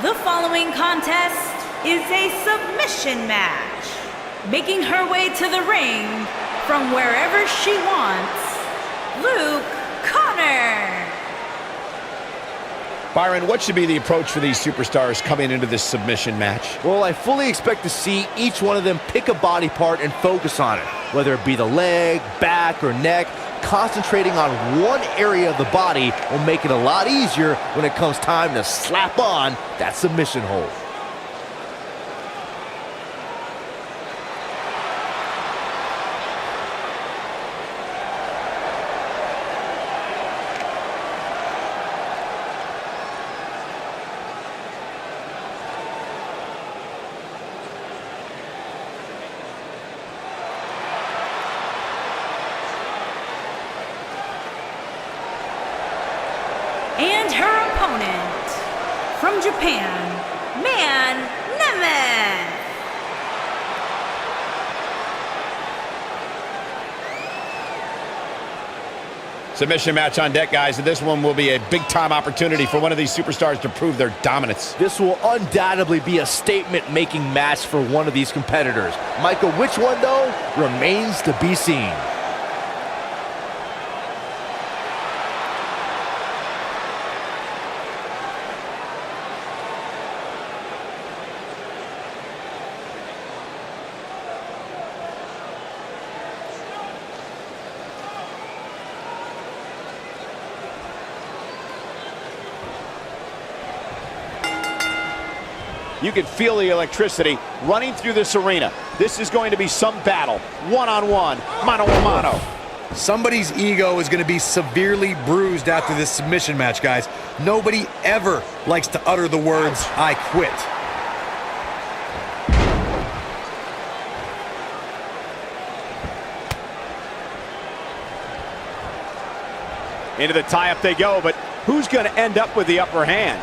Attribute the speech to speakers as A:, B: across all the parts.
A: The following contest is a submission match. Making her way to the ring from wherever she wants, Luke Connor.
B: Byron, what should be the approach for these superstars coming into this submission match?
C: Well, I fully expect to see each one of them pick a body part and focus on it, whether it be the leg, back, or neck. Concentrating on one area of the body will make it a lot easier when it comes time to slap on that submission hold.
A: And her opponent, from Japan, MANAMI.
B: Submission match on deck, guys, and this one will be a big-time opportunity for one of these superstars to prove their dominance.
C: This will undoubtedly be a statement-making match for one of these competitors. Michael, which one, though, remains to be seen.
B: You can feel the electricity running through this arena. This is going to be some battle, one-on-one, mano-a-mano.
D: Somebody's ego is going to be severely bruised after this submission match, guys. Nobody ever likes to utter the words, "I quit."
B: Into the tie-up they go, but who's going to end up with the upper hand?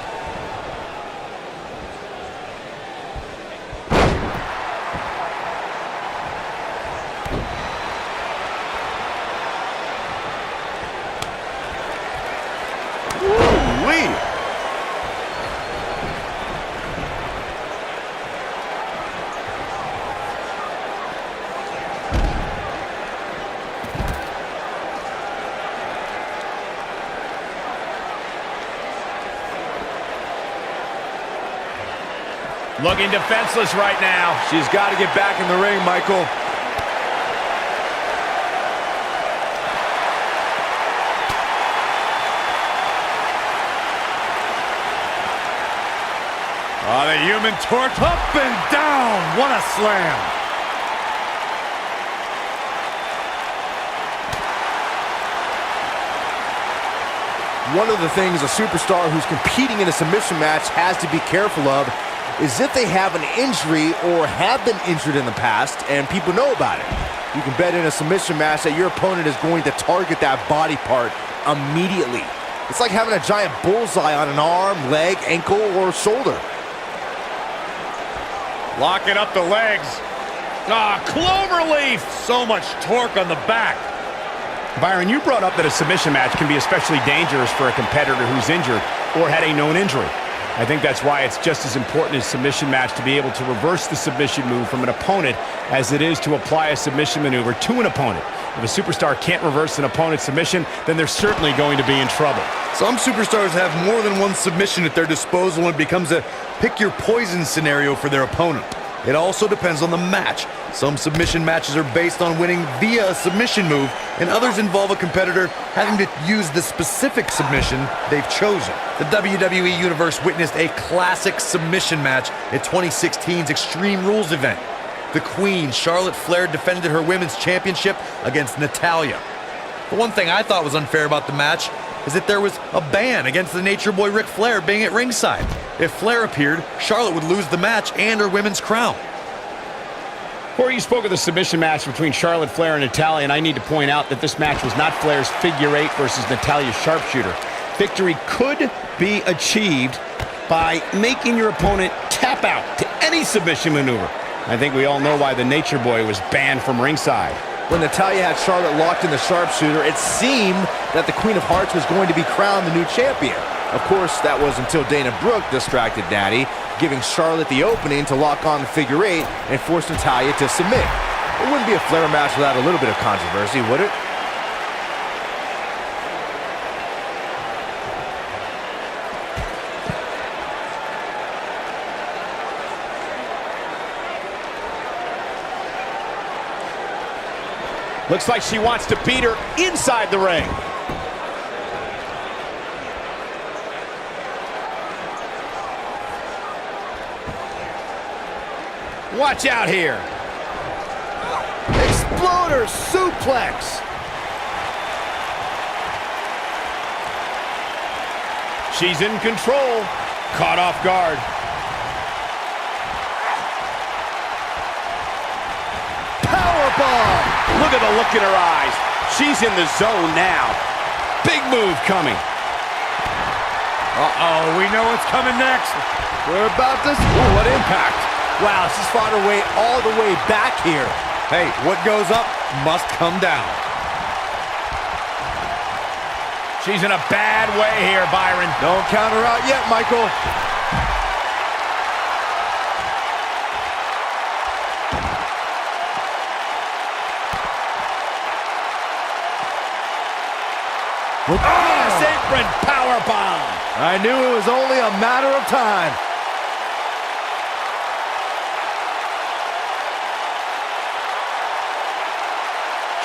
B: Looking defenseless right now.
D: She's got to get back in the ring, Michael. Oh, the human torch up and down. What a slam.
C: One of the things a superstar who's competing in a submission match has to be careful of is if they have an injury or have been injured in the past and people know about it. You can bet in a submission match that your opponent is going to target that body part immediately. It's like having a giant bullseye on an arm, leg, ankle, or shoulder.
B: Locking up the legs. Ah, cloverleaf! So much torque on the back. Byron, you brought up that a submission match can be especially dangerous for a competitor who's injured or had a known injury. I think that's why it's just as important as submission match to be able to reverse the submission move from an opponent as it is to apply a submission maneuver to an opponent. If a superstar can't reverse an opponent's submission, then they're certainly going to be in trouble.
D: Some superstars have more than one submission at their disposal, and it becomes a pick-your-poison scenario for their opponent. It also depends on the match. Some submission matches are based on winning via a submission move, and others involve a competitor having to use the specific submission they've chosen. The WWE Universe witnessed a classic submission match at 2016's Extreme Rules event. The Queen, Charlotte Flair, defended her women's championship against Natalya. The one thing I thought was unfair about the match is that there was a ban against the Nature Boy Ric Flair being at ringside. If Flair appeared, Charlotte would lose the match and her women's crown.
B: Corey, you spoke of the submission match between Charlotte Flair and Natalya, and I need to point out that this match was not Flair's figure eight versus Natalya's sharpshooter. Victory could be achieved by making your opponent tap out to any submission maneuver. I think we all know why the Nature Boy was banned from ringside.
C: When Natalya had Charlotte locked in the sharpshooter, it seemed that the Queen of Hearts was going to be crowned the new champion. Of course, that was until Dana Brooke distracted Natty, giving Charlotte the opening to lock on the figure 8 and force Natalya to submit. It wouldn't be a Flair match without a little bit of controversy, would it?
B: Looks like she wants to beat her inside the ring. Watch out here.
C: Exploder suplex.
B: She's in control. Caught off guard.
C: Powerbomb.
B: Look at the look in her eyes. She's in the zone now. Big move coming.
D: Uh-oh, we know what's coming next.
C: We're about to... Ooh, what impact. Wow, she's fought her way all the way back here.
D: Hey, what goes up must come down.
B: She's in a bad way here, Byron.
C: Don't count her out yet, Michael.
B: Yes, apron powerbomb.
C: I knew it was only a matter of time.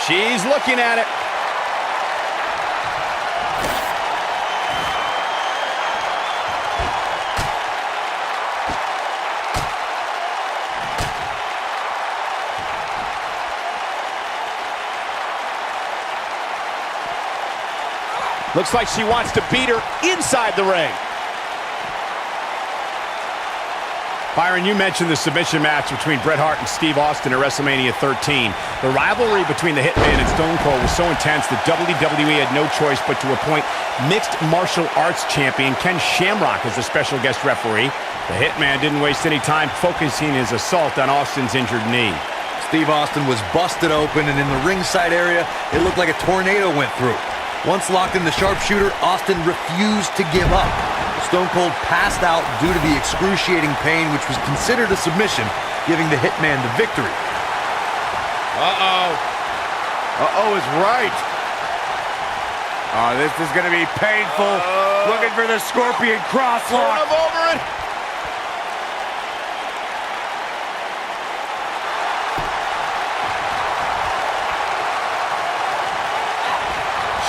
B: She's looking at it. Looks like she wants to beat her inside the ring. Byron, you mentioned the submission match between Bret Hart and Steve Austin at WrestleMania 13. The rivalry between the Hitman and Stone Cold was so intense that WWE had no choice but to appoint mixed martial arts champion Ken Shamrock as a special guest referee. The Hitman didn't waste any time focusing his assault on Austin's injured knee.
D: Steve Austin was busted open, and in the ringside area, it looked like a tornado went through. Once locked in the sharpshooter, Austin refused to give up. Stone Cold passed out due to the excruciating pain, which was considered a submission, giving the Hitman the victory.
B: Uh-oh.
C: Uh-oh is right.
B: Oh, this is going to be painful. Looking for the Scorpion crosslock.
C: Turn him over it.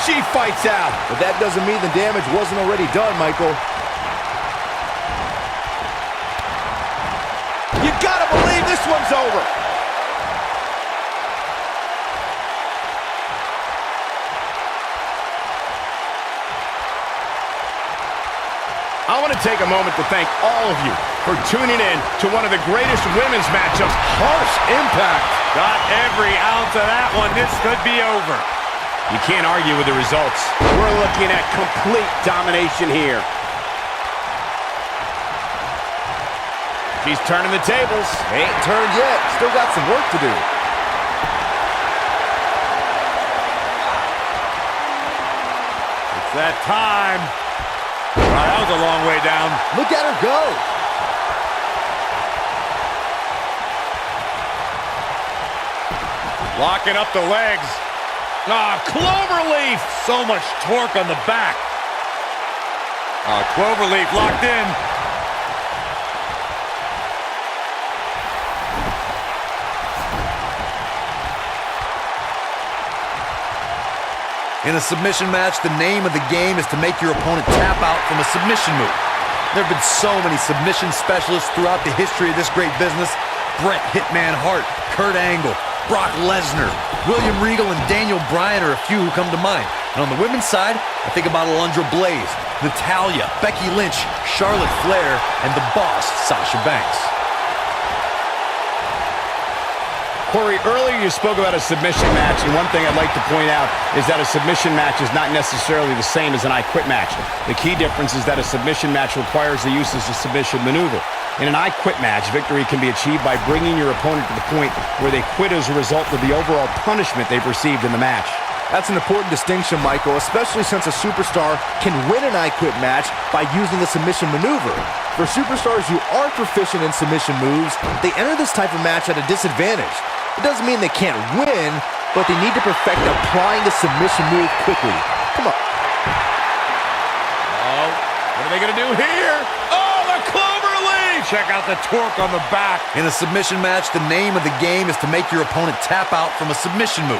B: She fights out.
C: But that doesn't mean the damage wasn't already done, Michael. You gotta believe this one's over.
B: I want to take a moment to thank all of you for tuning in to one of the greatest women's matchups.
C: Harsh impact.
B: Got every ounce of that one. This could be over. You can't argue with the results. We're looking at complete domination here. She's turning the tables.
C: Ain't turned yet. Still got some work to do.
B: It's that time. Wow, that was a long way down.
C: Look at her go.
B: Locking up the legs. Ah, cloverleaf! So much torque on the back. Cloverleaf locked in.
D: In a submission match, the name of the game is to make your opponent tap out from a submission move. There have been so many submission specialists throughout the history of this great business. Bret Hitman Hart, Kurt Angle, Brock Lesnar, William Regal, and Daniel Bryan are a few who come to mind. And on the women's side, I think about Alundra Blaze, Natalya, Becky Lynch, Charlotte Flair, and the boss, Sasha Banks.
B: Corey, earlier you spoke about a submission match, and one thing I'd like to point out is that a submission match is not necessarily the same as an I Quit match. The key difference is that a submission match requires the use of a submission maneuver. In an I Quit match, victory can be achieved by bringing your opponent to the point where they quit as a result of the overall punishment they've received in the match.
C: That's an important distinction, Michael, especially since a superstar can win an I Quit match by using a submission maneuver. For superstars who aren't proficient in submission moves, they enter this type of match at a disadvantage. It doesn't mean they can't win, but they need to perfect applying the submission move quickly. Come on.
B: Oh, what are they going to do here? Oh, the clover leaf! Check out the torque on the back.
D: In a submission match, the name of the game is to make your opponent tap out from a submission move.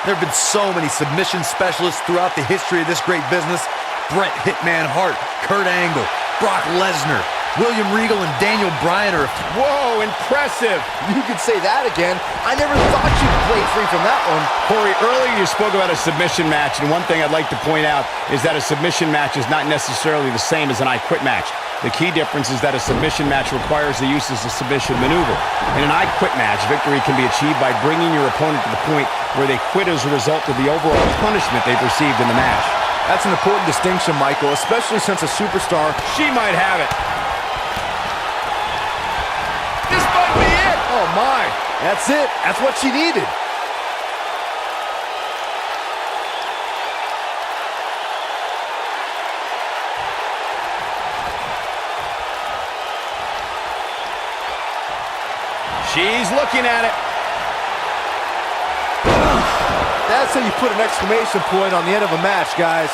D: There have been so many submission specialists throughout the history of this great business. Bret Hitman Hart, Kurt Angle, Brock Lesnar, William Regal, and Daniel Bryan are...
B: Whoa, impressive.
C: You could say that again. I never thought you'd play free from that one.
B: Corey, earlier you spoke about a submission match, and one thing I'd like to point out is that a submission match is not necessarily the same as an I Quit match. The key difference is that a submission match requires the use of a submission maneuver. In an I Quit match, victory can be achieved by bringing your opponent to the point where they quit as a result of the overall punishment they've received in the match.
C: That's an important distinction, Michael, especially since a superstar...
B: She might have it. This might be it.
C: Oh, my. That's it. That's what she needed.
B: She's looking at it.
C: That's how you put an exclamation point on the end of a match, guys.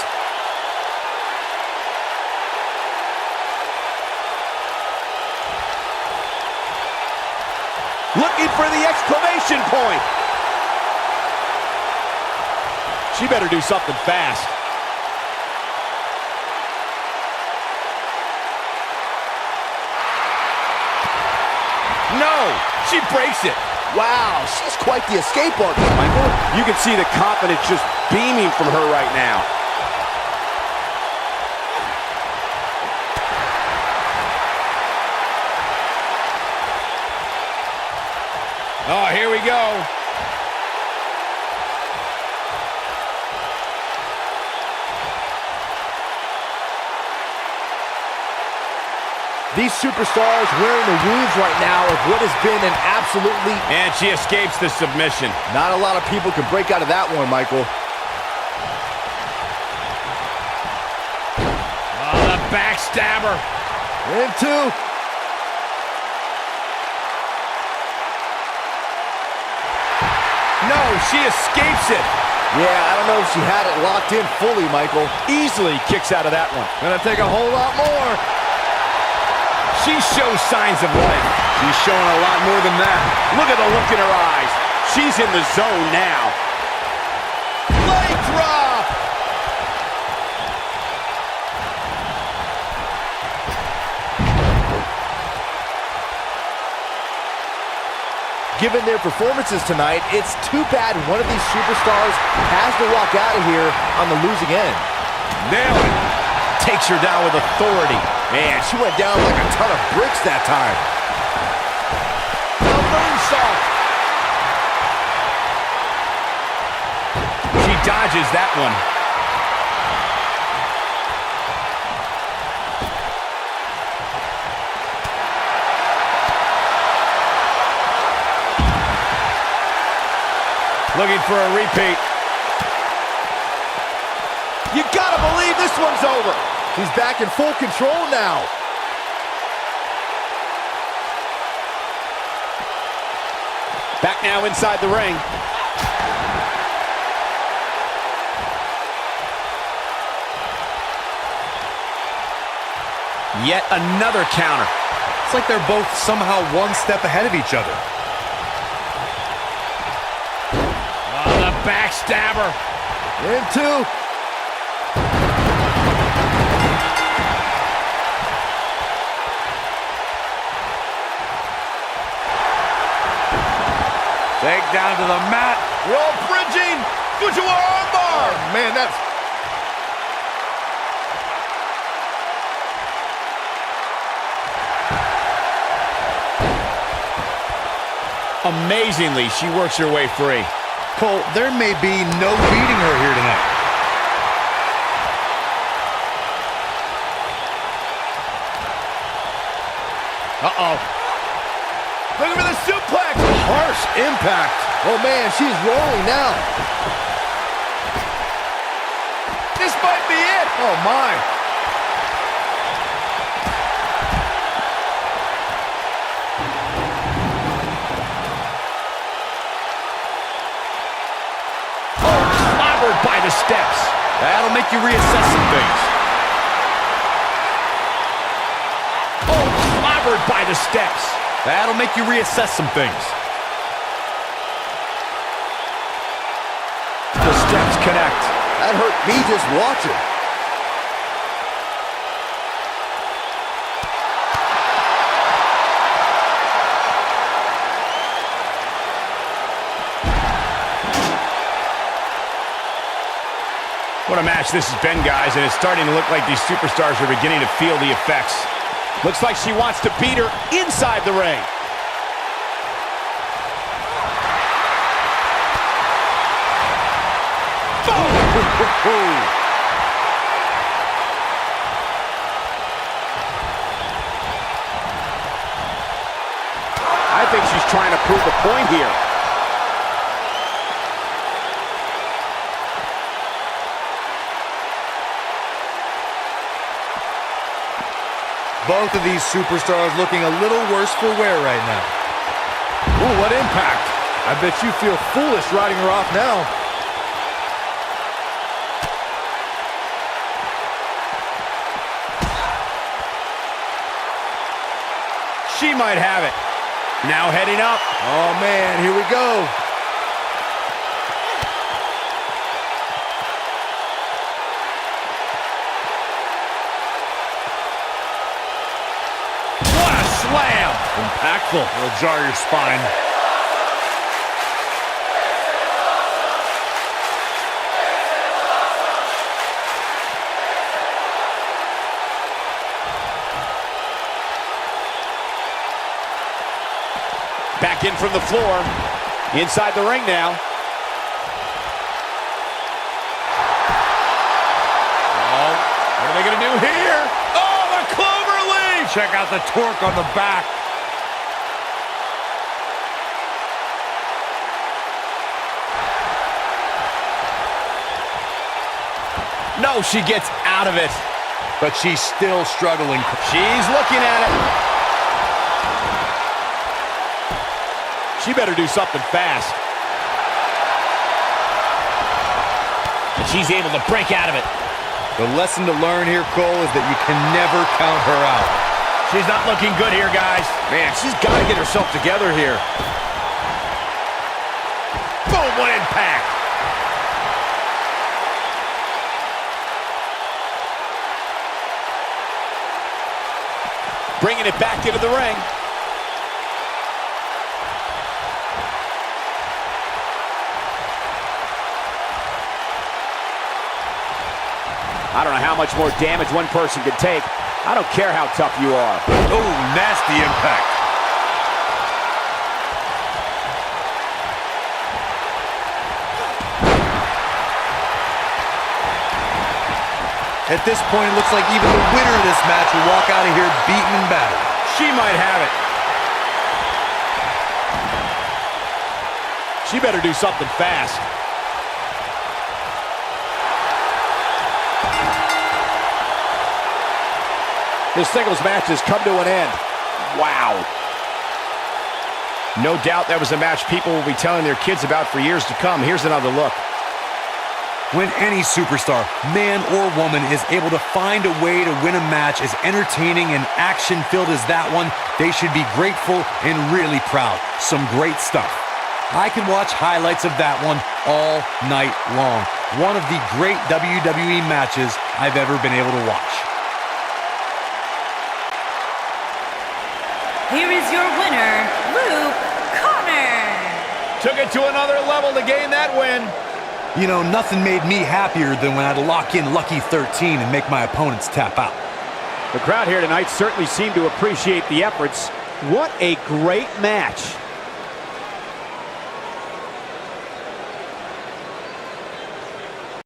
B: Looking for the exclamation point. She better do something fast. No, she breaks it.
C: Wow, she's quite the escape artist, Michael.
B: You can see the confidence just beaming from her right now. Oh, here we go.
C: These superstars wearing the wounds right now of what has been an absolutely...
B: And she escapes the submission.
C: Not a lot of people can break out of that one, Michael.
B: Oh, the backstabber.
C: Into...
B: No, she escapes it.
C: Yeah, I don't know if she had it locked in fully, Michael.
B: Easily kicks out of that one.
C: Gonna take a whole lot more.
B: She shows signs of life.
D: She's showing a lot more than that.
B: Look at the look in her eyes. She's in the zone now. Leg drop.
C: Given their performances tonight, it's too bad one of these superstars has to walk out of here on the losing end.
B: Nailed it. Takes her down with authority.
C: Man, she went down like a ton of bricks that time.
B: The moonsault. She dodges that one. Looking for a repeat. You gotta believe this one's over.
C: He's back in full control now.
B: Back now inside the ring. Yet another counter.
D: It's like they're both somehow one step ahead of each other.
B: Oh, the backstabber.
C: Into...
B: Take down to the mat. Roll bridging. Fujiwara armbar.
C: Oh, man, that's...
B: Amazingly, she works her way free.
D: Cole, there may be no beating her here tonight.
B: Uh-oh. Looking for the suplex.
C: Harsh impact. Oh, man, she's rolling now. my.
B: Oh, clobbered by the steps.
D: That'll make you reassess some things.
B: Oh, clobbered by the steps.
D: That'll make you reassess some things.
B: The steps connect.
C: That hurt me just watching.
B: What a match this has been, guys, and it's starting to look like these superstars are beginning to feel the effects. Looks like she wants to beat her inside the ring. I think she's trying to prove a point here.
D: Both of these superstars looking a little worse for wear right now.
C: Ooh, what impact. I bet you feel foolish riding her off now.
B: She might have it. Now heading up.
C: Oh, man, here we go.
B: What a slam.
C: Impactful.
B: It'll jar your spine. Back in from the floor. Inside the ring now. Oh, what are they going to do here? Oh, the clover leaf! Check out the torque on the back. No, she gets out of it.
D: But she's still struggling.
B: She's looking at it. She better do something fast. And she's able to break out of it.
D: The lesson to learn here, Cole, is that you can never count her out.
B: She's not looking good here, guys.
C: Man, she's got to get herself together here.
B: Boom, what impact. Bringing it back into the ring. I don't know how much more damage one person can take. I don't care how tough you are.
D: Oh, nasty impact. At this point, it looks like even the winner of this match will walk out of here beaten and battered.
B: She might have it. She better do something fast. This singles match has come to an end. Wow. No doubt that was a match people will be telling their kids about for years to come. Here's another look.
D: When any superstar, man or woman, is able to find a way to win a match as entertaining and action-filled as that one, they should be grateful and really proud. Some great stuff. I can watch highlights of that one all night long. One of the great WWE matches I've ever been able to watch.
A: Here is your winner, Luke Connor.
B: Took it to another level to gain that win.
D: You know, nothing made me happier than when I'd lock in Lucky 13 and make my opponents tap out.
B: The crowd here tonight certainly seemed to appreciate the efforts. What a great match.